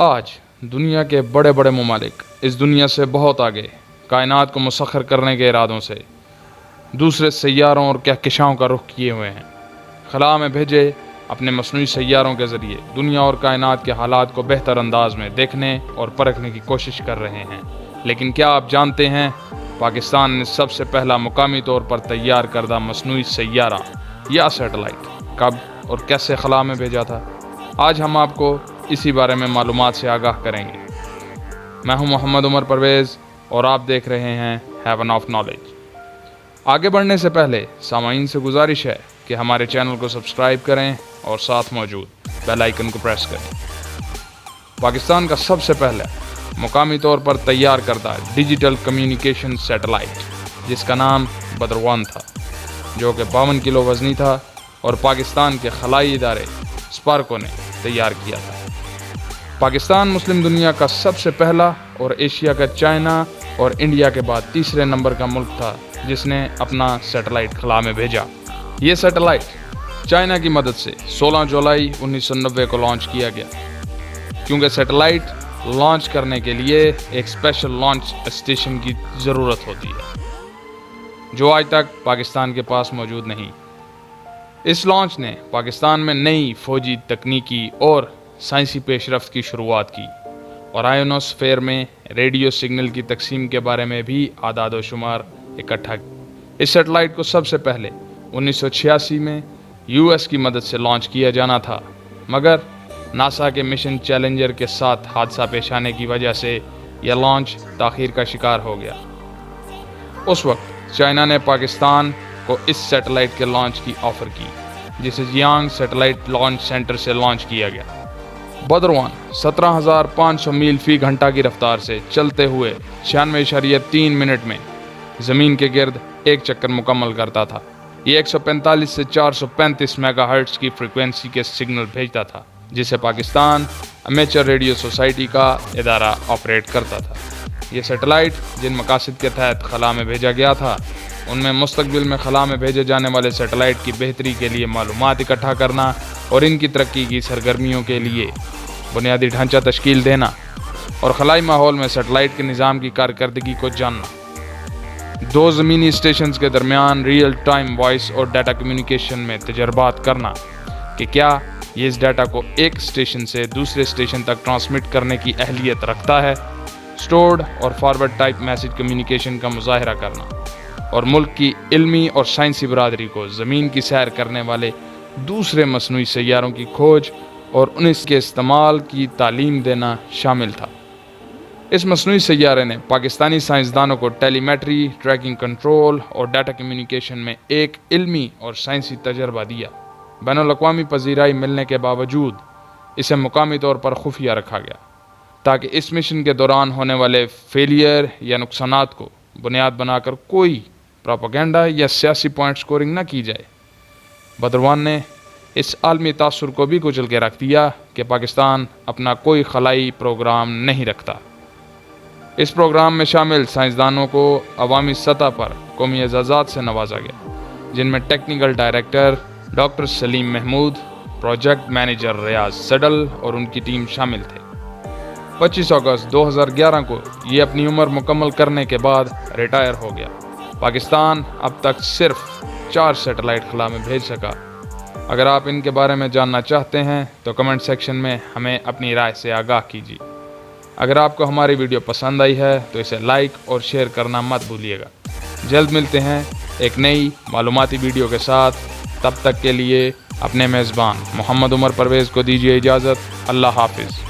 आज दुनिया के बड़े बड़े ममालिक इस दुनिया से बहुत आगे कायनात को मुसख्खर करने के इरादों से दूसरे सैयारों और कहकशाओं का रुख किए हुए हैं। खला में भेजे अपने मसनूई सैयारों के ज़रिए दुनिया और कायनात के हालात को बेहतर अंदाज में देखने और परखने की कोशिश कर रहे हैं। लेकिन क्या आप जानते हैं, पाकिस्तान ने सबसे पहला मुकामी तौर पर तैयार करदा मसनूई सैयारा या सैटेलाइट कब और कैसे खला में भेजा था? आज हम आपको इसी बारे में मालूमात से आगाह करेंगे। मैं हूं मोहम्मद उमर परवेज़ और आप देख रहे हैं हेवन ऑफ नॉलेज। आगे बढ़ने से पहले सामाईन से गुजारिश है कि हमारे चैनल को सब्सक्राइब करें और साथ मौजूद बेल आइकन को प्रेस करें। पाकिस्तान का सबसे पहला मुकामी तौर पर तैयार करदा डिजिटल कम्युनिकेशन सैटेलाइट जिसका नाम बद्र-1 था, जो कि 52 किलो वज़नी था और पाकिस्तान के खलाई इदारे स्पार्को ने तैयार किया था। पाकिस्तान मुस्लिम दुनिया का सबसे पहला और एशिया का चाइना और इंडिया के बाद तीसरे नंबर का मुल्क था जिसने अपना सैटेलाइट खला में भेजा। ये सैटेलाइट चाइना की मदद से 16 जुलाई 1990 को लॉन्च किया गया, क्योंकि सैटेलाइट लॉन्च करने के लिए एक स्पेशल लॉन्च स्टेशन की ज़रूरत होती है, जो आज तक पाकिस्तान के पास मौजूद नहीं। इस लॉन्च ने पाकिस्तान में नई फौजी तकनीकी और साइंसी पेशरफ्त की शुरुआत की और आयोनोस्फेयर में रेडियो सिग्नल की तकसीम के बारे में भी आदाद व शुमार इकट्ठा किया। इस सैटेलाइट को सबसे पहले 1986 में यूएस की मदद से लॉन्च किया जाना था, मगर नासा के मिशन चैलेंजर के साथ हादसा पेश आने की वजह से यह लॉन्च ताख़ीर का शिकार हो गया। उस वक्त चाइना ने पाकिस्तान को इस सैटेलाइट के लॉन्च की ऑफ़र की, जिसे जियांग सैटेलाइट लॉन्च सेंटर से लॉन्च किया गया। बद्र-1 17,500 मील फी घंटा की रफ्तार से चलते हुए 96.3 मिनट में ज़मीन के गिर्द एक चक्कर मुकम्मल करता था। ये 145 से 435 मेगाहर्ट्ज़ की फ्रिक्वेंसी के सिग्नल भेजता था, जिसे पाकिस्तान अमेचर रेडियो सोसाइटी का इदारा ऑपरेट करता था। ये सैटेलाइट जिन मकासद के तहत खला में भेजा गया था, उनमें मुस्तकबिल में खला में भेजे जाने वाले सैटेलाइट की बेहतरी के लिए मालूमात इकट्ठा करना और इनकी तरक्की की सरगर्मियों के लिए बुनियादी ढांचा तश्कील देना और खलाई माहौल में सैटेलाइट के निज़ाम की कारकर्दगी को जानना। दो ज़मीनी स्टेशंस के दरमियान रियल टाइम वॉइस और डाटा कम्युनिकेशन में तजर्बात करना कि क्या ये इस डाटा को एक स्टेशन से दूसरे स्टेशन तक ट्रांसमिट करने की अहलियत रखता है। स्टोर्ड और फॉरवर्ड टाइप मैसेज कम्युनिकेशन का मुजाहरा करना और मुल्क की इल्मी और साइंसी बरादरी को ज़मीन की सैर करने वाले दूसरे मसनूई सैयारों की खोज और उनके इस्तेमाल की तालीम देना शामिल था। इस मसनूई सैयारे ने पाकिस्तानी साइंसदानों को टेलीमेट्री, ट्रैकिंग कंट्रोल और डाटा कम्युनिकेशन में एक इल्मी और साइंसी तजर्बा दिया। बैनुल-अक़वामी पज़ीराई मिलने के बावजूद इसे मुकामी तौर पर खुफिया रखा गया, ताकि इस मिशन के दौरान होने वाले फेलियर या नुकसानात को बुनियाद बनाकर कोई प्रोपेगेंडा या सियासी पॉइंट स्कोरिंग न की जाए। बद्र-1 ने इस आलमी तासुर को भी कुचल के रख दिया कि पाकिस्तान अपना कोई खलाई प्रोग्राम नहीं रखता। इस प्रोग्राम में शामिल साइंसदानों को अवामी सतह पर कौमी एजाज़ात से नवाजा गया, जिनमें technical director doctor Salim Mahmood, project manager Riyaz सडल और उनकी टीम शामिल थे। 25 अगस्त 2011 को ये अपनी उम्र मुकम्मल करने के बाद रिटायर हो गया। पाकिस्तान अब तक सिर्फ 4 सैटेलाइट खला में भेज सका। अगर आप इनके बारे में जानना चाहते हैं तो कमेंट सेक्शन में हमें अपनी राय से आगाह कीजिए। अगर आपको हमारी वीडियो पसंद आई है तो इसे लाइक और शेयर करना मत भूलिएगा। जल्द मिलते हैं एक नई मालूमाती वीडियो के साथ। तब तक के लिए अपने मेज़बान मोहम्मद उमर परवेज़ को दीजिए इजाज़त। अल्लाह हाफिज़।